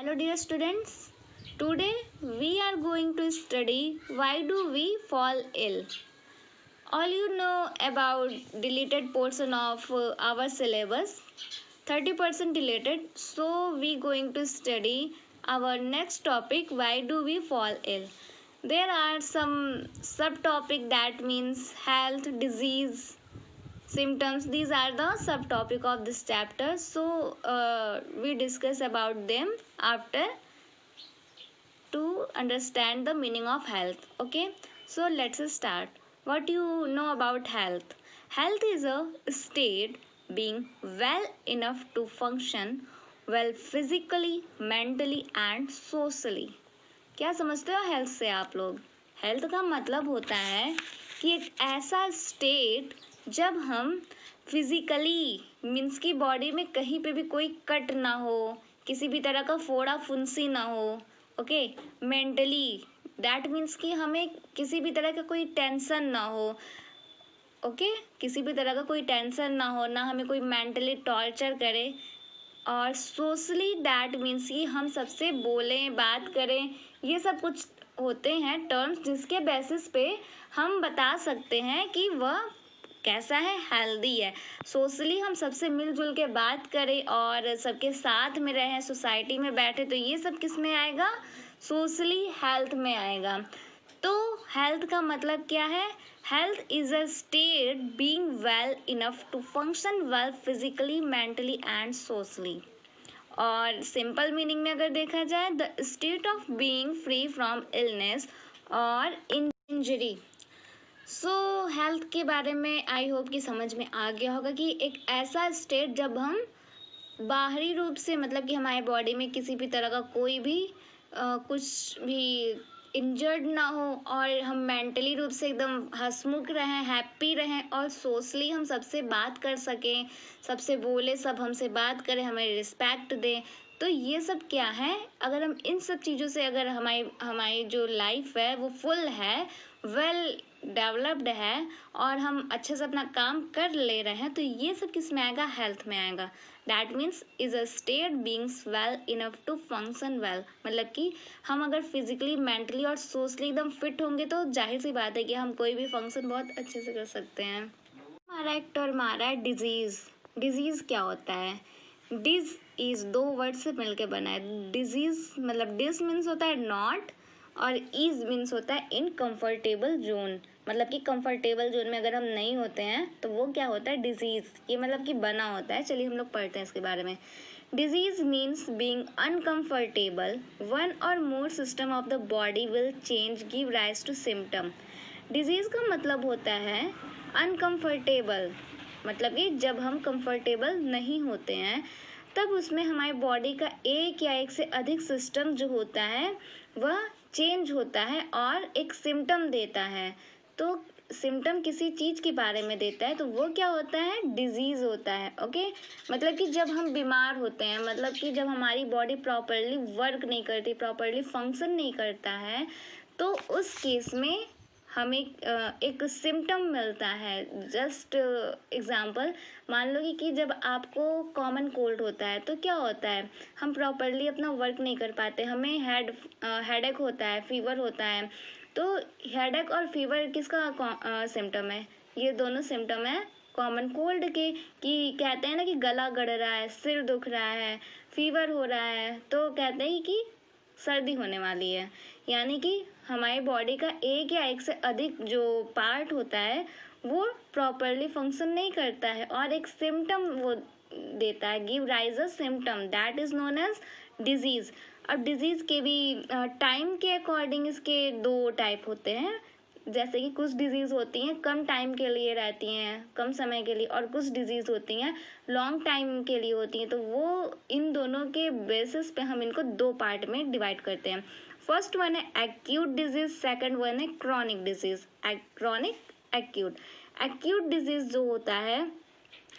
Hello dear students. Today we are going to study why do we fall ill. All you know about deleted portion of our syllabus, 30% deleted. So we going to study our next topic, why do we fall ill. There are some subtopic, that means health, disease, symptoms. These are the subtopic of this chapter. So we discuss about them after to understand the meaning of health. Okay, so let's start. What you know about health? Health is a state being well enough to function well physically, mentally and socially. क्या समझते हो health से आप लोग? Health का मतलब होता है कि एक ऐसा स्टेट जब हम फिजिकली मीन्स की बॉडी में कहीं पे भी कोई कट ना हो, किसी भी तरह का फोड़ा फुंसी ना हो. ओके, मेंटली दैट मीन्स कि हमें किसी भी तरह का कोई टेंशन ना हो. ओके, किसी भी तरह का कोई टेंशन ना हो, ना हमें कोई मेंटली टॉर्चर करे. और सोशली दैट मीन्स कि हम सबसे बोलें, बात करें. ये सब कुछ होते हैं टर्म्स जिसके बेसिस पे हम बता सकते हैं कि वह कैसा है, हेल्दी है. सोशली हम सबसे मिलजुल के बात करें और सबके साथ में रहें, सोसाइटी में बैठे, तो ये सब किस में आएगा? सोशली हेल्थ में आएगा. तो हेल्थ का मतलब क्या है? Health is a state being well enough to function well physically, mentally and socially. और सिंपल मीनिंग में अगर देखा जाए, the state of being free from illness और इंजरी. सो हेल्थ के बारे में आई होप कि समझ में आ गया होगा कि एक ऐसा स्टेट जब हम बाहरी रूप से, मतलब कि हमारे बॉडी में किसी भी तरह का कोई भी कुछ भी इंजर्ड ना हो और हम मेंटली रूप से एकदम हंसमुख रहें, हैप्पी रहें और सोशली हम सबसे बात कर सकें, सबसे बोले, सब हमसे बात करें, हमें रिस्पेक्ट दें. तो ये सब क्या है? अगर हम इन सब चीज़ों से, अगर हमारी हमारी जो लाइफ है वो फुल है, वेल डेवलप्ड है और हम अच्छे से अपना काम कर ले रहे हैं, तो ये सब किस में आएगा? हेल्थ में आएगा. That means is a state beings well enough to function well. मतलब कि हम अगर फिजिकली, मेंटली और सोशली एकदम फिट होंगे तो जाहिर सी बात है कि हम कोई भी फंक्शन बहुत अच्छे से कर सकते हैं. हमारा एक टर्म आ रहा है डिजीज. डिजीज क्या होता है? डिज इज दो वर्ड से मिलके बना है. डिजीज मतलब डिस मीन्स होता है नॉट और इज मीन्स होता है इनकम्फर्टेबल जोन. मतलब कि कंफर्टेबल जोन में अगर हम नहीं होते हैं तो वो क्या होता है? डिजीज. ये मतलब कि बना होता है. चलिए हम लोग पढ़ते हैं इसके बारे में. Disease means being uncomfortable. One or more system of the body will change give rise to symptom. Disease का मतलब होता है अनकम्फर्टेबल. मतलब कि जब हम कंफर्टेबल नहीं होते हैं तब उसमें हमारी बॉडी का एक या एक से अधिक सिस्टम जो होता है वह चेंज होता है और एक सिम्टम देता है. तो सिम्टम किसी चीज़ के बारे में देता है तो वो क्या होता है? डिजीज़ होता है. ओके, मतलब कि जब हम बीमार होते हैं, मतलब कि जब हमारी बॉडी प्रॉपरली वर्क नहीं करती, प्रॉपरली फंक्शन नहीं करता है, तो उस केस में हमें एक सिम्टम मिलता है. जस्ट एग्जांपल मान लो कि जब आपको कॉमन कोल्ड होता है तो क्या होता है? हम प्रॉपरली अपना वर्क नहीं कर पाते, हमें हेडेक होता है, फीवर होता है. तो हेडेक और फीवर किसका सिम्टम है? ये दोनों सिम्टम है कॉमन कोल्ड के. कि कहते हैं ना कि गला गड़ रहा है, सिर दुख रहा है, फीवर हो रहा है, तो कहते हैं कि सर्दी होने वाली है. यानी कि हमारी बॉडी का एक या एक से अधिक जो पार्ट होता है वो प्रॉपरली फंक्शन नहीं करता है और एक सिम्टम वो देता है, give rise a symptom, that is known as disease. अब डिजीज के भी टाइम के अकॉर्डिंग इसके दो टाइप होते हैं. जैसे कि कुछ डिजीज होती हैं कम टाइम के लिए रहती हैं, कम समय के लिए, और कुछ डिजीज होती हैं लॉन्ग टाइम के लिए होती हैं. तो वो इन दोनों के बेसिस पे हम इनको दो पार्ट में डिवाइड करते हैं. फर्स्ट वन है एक्यूट डिजीज, सेकंड वन है chronic disease. Chronic, acute. Acute disease जो होता है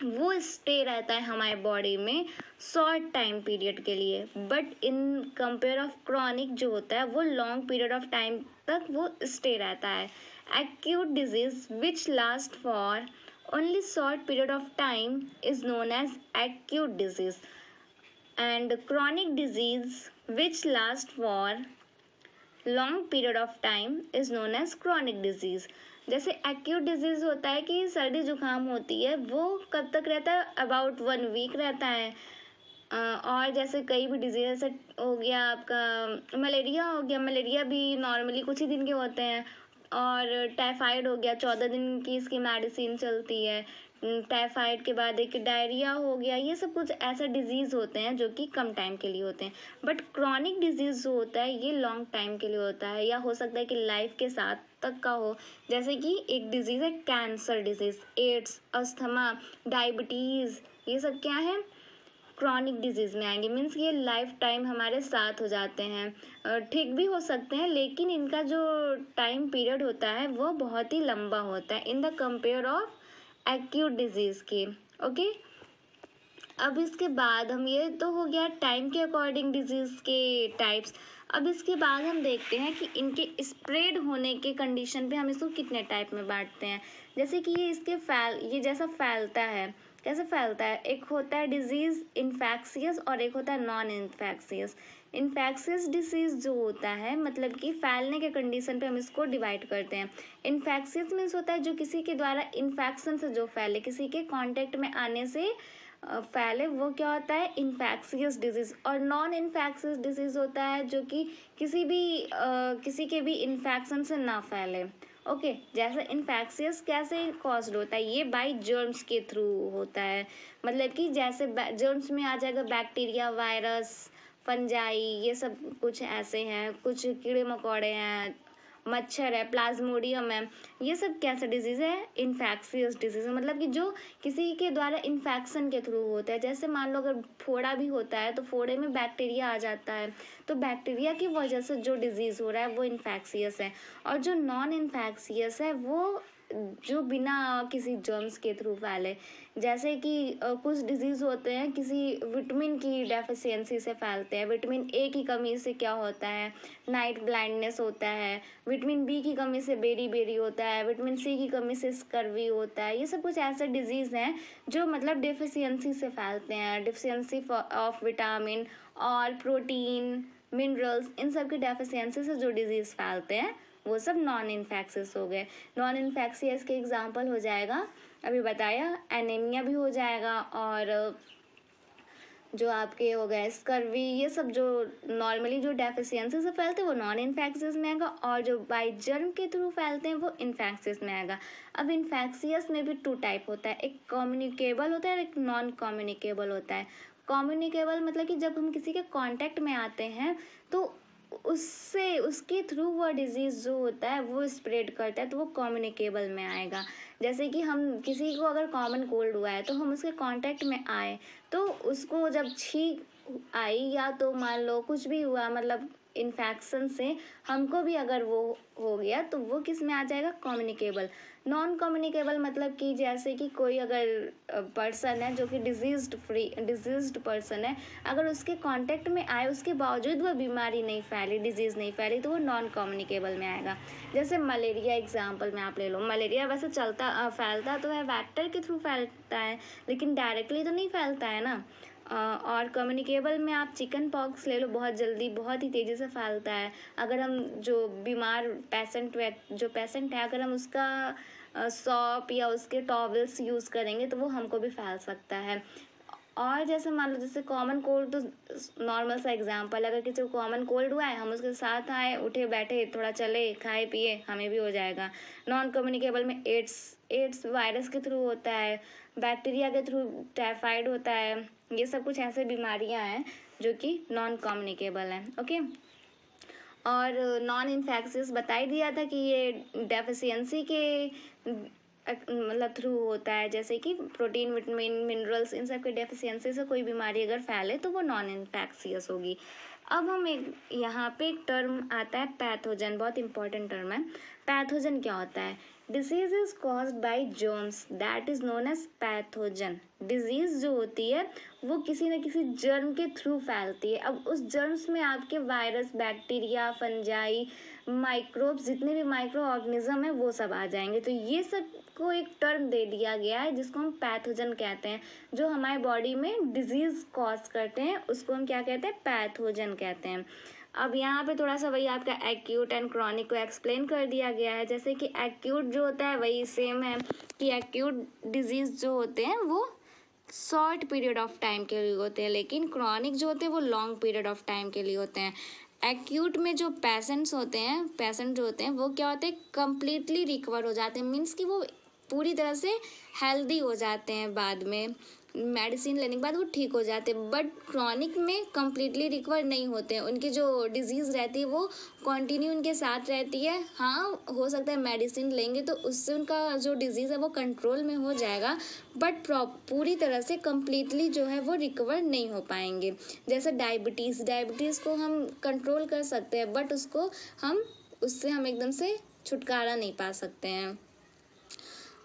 वो स्टे रहता है हमारे बॉडी में शॉर्ट टाइम पीरियड के लिए, but in compare of chronic जो होता है वो लॉन्ग पीरियड ऑफ टाइम तक वो स्टे रहता है. Acute disease which last for only short period of time is known as acute disease. And chronic disease which last for long period of time is known as chronic disease. जैसे acute disease होता है कि सर्दी जुकाम होती है, वो कब तक रहता है, अबाउट 1 वीक रहता है। और जैसे कई भी डिजीज जैसे हो गया आपका मलेरिया हो गया, मलेरिया भी नॉर्मली कुछ ही दिन के होते हैं। और टाइफाइड हो गया, 14 दिन की इसकी मेडिसिन चलती है। टाइफाइड के बाद एक डायरिया हो गया, ये सब कुछ ऐसे डिजीज़ होते हैं जो कि कम टाइम के लिए होते हैं। बट क्रॉनिक डिजीज़ जो होता है ये लॉन्ग टाइम के लिए होता है, या हो सकता है कि लाइफ के साथ तक का हो। जैसे कि एक डिजीज़ है cancer disease, AIDS, asthma, diabetes, ये सब क्या है, क्रॉनिक डिजीज़ में आएंगे। मीन्स ये लाइफ टाइम हमारे साथ हो जाते हैं। ठीक भी हो सकते हैं, लेकिन इनका जो टाइम पीरियड होता है वो बहुत ही लंबा होता है in the compare of acute disease के। ओके, अब इसके बाद हम, ये तो हो गया टाइम के अकॉर्डिंग डिजीज़ के टाइप्स। अब इसके बाद हम देखते हैं कि इनके स्प्रेड होने के कंडीशन पे हम इसको कितने टाइप में बांटते हैं। जैसे कि ये जैसा फैलता है, कैसे फैलता है, एक होता है डिजीज़ इन्फेक्शियस और एक होता है नॉन इन्फेक्शियस। इन्फेक्शियस डिसीज़ जो होता है, मतलब कि फैलने के कंडीशन पे हम इसको डिवाइड करते हैं। इन्फेक्शियस मीन्स होता है जो किसी के द्वारा इन्फेक्शन से जो फैले, किसी के कांटेक्ट में आने से फैले, वो क्या होता है, इन्फेक्शियस डिजीज़। और नॉन इन्फेक्शियस डिजीज़ होता है जो कि किसी के भी इन्फेक्शन से ना फैले। ओके, जैसे इन्फेक्शियस कैसे कॉज्ड होता है, ये बाय जर्म्स के थ्रू होता है। मतलब कि जैसे जर्म्स में आ जाएगा बैक्टीरिया, वायरस, फंजाई, ये सब कुछ ऐसे हैं, कुछ कीड़े मकोड़े हैं, मच्छर है, प्लाज्मोडियम है, ये सब कैसा डिजीज़ है, इन्फेक्शियस डिजीज़ है। मतलब कि जो किसी के द्वारा इन्फेक्शन के थ्रू होता है। जैसे मान लो अगर फोड़ा भी होता है तो फोड़े में बैक्टीरिया आ जाता है, तो बैक्टीरिया की वजह से जो डिजीज़ हो रहा है वो इन्फेक्शियस है। और जो नॉन इन्फेक्शियस है वो जो बिना किसी जर्म्स के थ्रू फैले। जैसे कि कुछ डिजीज़ होते हैं किसी विटामिन की डेफिशिएंसी से फैलते हैं। विटामिन ए की कमी से क्या होता है, नाइट ब्लाइंडनेस होता है। विटामिन बी की कमी से बेरी बेरी होता है। विटामिन सी की कमी से स्कर्वी होता है। ये सब कुछ ऐसे डिजीज़ हैं जो मतलब डेफिशिएंसी से फैलते हैं। डेफिशिएंसी ऑफ विटामिन और प्रोटीन, मिनरल्स, इन सब की डेफिशिएंसी से जो डिजीज़ फैलते हैं वो सब नॉन इन्फेक्शियस हो गए। नॉन इन्फेक्शियस के एग्जांपल हो जाएगा, अभी बताया, एनीमिया भी हो जाएगा, और जो आपके हो गए स्कर्वी, ये सब जो नॉर्मली जो डेफिशिएंसी से फैलते हैं वो नॉन इन्फेक्शियस में आएगा, और जो बाई जर्म के थ्रू फैलते हैं वो इन्फेक्शियस में आएगा। अब इन्फेक्शियस में भी 2 टाइप होता है, एक कम्युनिकेबल होता है और एक नॉन कम्युनिकेबल होता है। कम्युनिकेबल मतलब कि जब हम किसी के कांटेक्ट में आते हैं तो उसके थ्रू वो डिजीज़ जो होता है वो स्प्रेड करता है, तो वो कम्युनिकेबल में आएगा। जैसे कि हम किसी को अगर कॉमन कोल्ड हुआ है तो हम उसके कांटेक्ट में आए, तो उसको जब छींक आई या तो मान लो कुछ भी हुआ, मतलब इन्फेक्शन से हमको भी अगर वो हो गया, तो वो किस में आ जाएगा, कम्युनिकेबल। नॉन कम्युनिकेबल मतलब कि जैसे कि कोई अगर पर्सन है जो कि डिजीज्ड पर्सन है, अगर उसके कांटेक्ट में आए उसके बावजूद वो बीमारी नहीं फैली, डिजीज़ नहीं फैली, तो वो नॉन कम्युनिकेबल में आएगा। जैसे मलेरिया एग्जांपल में आप ले लो, मलेरिया वैसे फैलता तो है, वेक्टर के थ्रू फैलता है, लेकिन डायरेक्टली तो नहीं फैलता है ना। और कम्युनिकेबल में आप चिकन पॉक्स ले लो, बहुत जल्दी बहुत ही तेज़ी से फैलता है। अगर हम जो बीमार पेशेंट है अगर हम उसका सॉप या उसके टॉवल्स यूज़ करेंगे तो वो हमको भी फैल सकता है। और जैसे मान लो जैसे कॉमन कोल्ड, तो नॉर्मल सा एग्जांपल, अगर किसी को कॉमन कोल्ड हुआ है, हम उसके साथ आए, उठे बैठे, थोड़ा चले, खाए पिए, हमें भी हो जाएगा। नॉन कम्युनिकेबल में एड्स वायरस के थ्रू होता है, बैक्टीरिया के थ्रू टाइफाइड होता है। ये सब कुछ ऐसे बीमारियां हैं जो कि नॉन कम्युनिकेबल हैं। ओके, और नॉन इन्फेक्शियस बता ही दिया था कि ये डेफिशिएंसी के मतलब थ्रू होता है, जैसे कि प्रोटीन, विटामिन, मिनरल्स, इन सब के डेफिशिएंसी से कोई बीमारी अगर फैले तो वो नॉन इन्फेक्शियस होगी। अब हम यहाँ पे एक टर्म आता है पैथोजन, बहुत इंपॉर्टेंट टर्म है। पैथोजन क्या होता है, disease is caused by germs, that is known as pathogen. Disease जो होती है वो किसी न किसी जर्म के थ्रू फैलती है। अब उस जर्म्स में आपके वायरस, बैक्टीरिया, फंजाई, माइक्रोब्स, जितने भी माइक्रो ऑर्गेनिज्म है वो सब आ जाएंगे। तो ये सब उसको एक टर्म दे दिया गया है जिसको हम पैथोजन कहते हैं। जो हमारे बॉडी में डिजीज कॉज करते हैं उसको हम क्या कहते हैं, पैथोजन कहते हैं। अब यहाँ पे थोड़ा सा वही आपका एक्यूट एंड क्रॉनिक को एक्सप्लेन कर दिया गया है। जैसे कि एक्यूट जो होता है वही सेम है कि एक्यूट डिजीज जो होते हैं वो शॉर्ट पीरियड ऑफ टाइम के लिए होते हैं, लेकिन क्रॉनिक जो होते हैं वो लॉन्ग पीरियड ऑफ टाइम के लिए होते हैं। एक्यूट में जो पेशेंट जो होते हैं वो क्या होते हैं, कंप्लीटली रिकवर हो जाते हैं, मीन्स कि वो पूरी तरह से हेल्दी हो जाते हैं, बाद में मेडिसिन लेने के बाद वो ठीक हो जाते हैं। बट क्रॉनिक में कंप्लीटली रिकवर नहीं होते हैं, उनकी जो डिजीज़ रहती है वो कंटिन्यू उनके साथ रहती है। हाँ, हो सकता है मेडिसिन लेंगे तो उससे उनका जो डिजीज़ है वो कंट्रोल में हो जाएगा, बट पूरी तरह से कंप्लीटली जो है वो रिकवर नहीं हो पाएंगे। जैसे डायबिटीज़ को हम कंट्रोल कर सकते हैं, बट उससे हम एकदम से छुटकारा नहीं पा सकते हैं।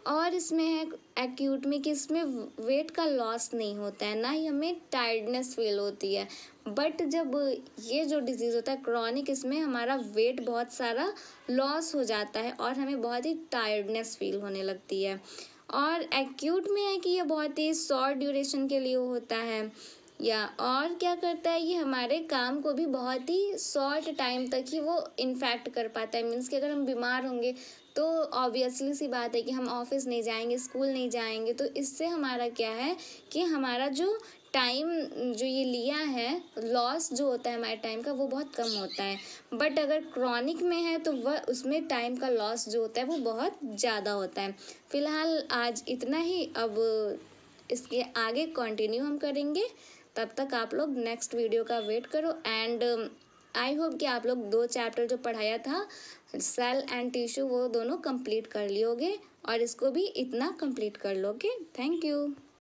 और इसमें है एक्यूट में कि इसमें वेट का लॉस नहीं होता है, ना ही हमें टायर्डनेस फील होती है। बट जब ये जो डिजीज़ होता है क्रॉनिक, इसमें हमारा वेट बहुत सारा लॉस हो जाता है और हमें बहुत ही टायर्डनेस फील होने लगती है। और एक्यूट में है कि ये बहुत ही शॉर्ट ड्यूरेशन के लिए होता है, या और क्या करता है, ये हमारे काम को भी बहुत ही शॉर्ट टाइम तक ही वो इन्फेक्ट कर पाता है। मीन्स कि अगर हम बीमार होंगे तो ऑब्वियसली सी बात है कि हम ऑफिस नहीं जाएंगे, स्कूल नहीं जाएंगे, तो इससे हमारा क्या है कि हमारा जो टाइम जो ये लिया है, लॉस जो होता है हमारे टाइम का, वो बहुत कम होता है। बट अगर क्रॉनिक में है तो वह उसमें टाइम का लॉस जो होता है वो बहुत ज़्यादा होता है। फिलहाल आज इतना ही, अब इसके आगे कंटिन्यू हम करेंगे। तब तक आप लोग नेक्स्ट वीडियो का वेट करो। एंड आई होप कि आप लोग 2 चैप्टर जो पढ़ाया था, सेल एंड टिश्यू, वो दोनों कंप्लीट कर लियोगे और इसको भी इतना कंप्लीट कर लोगे। Thank you.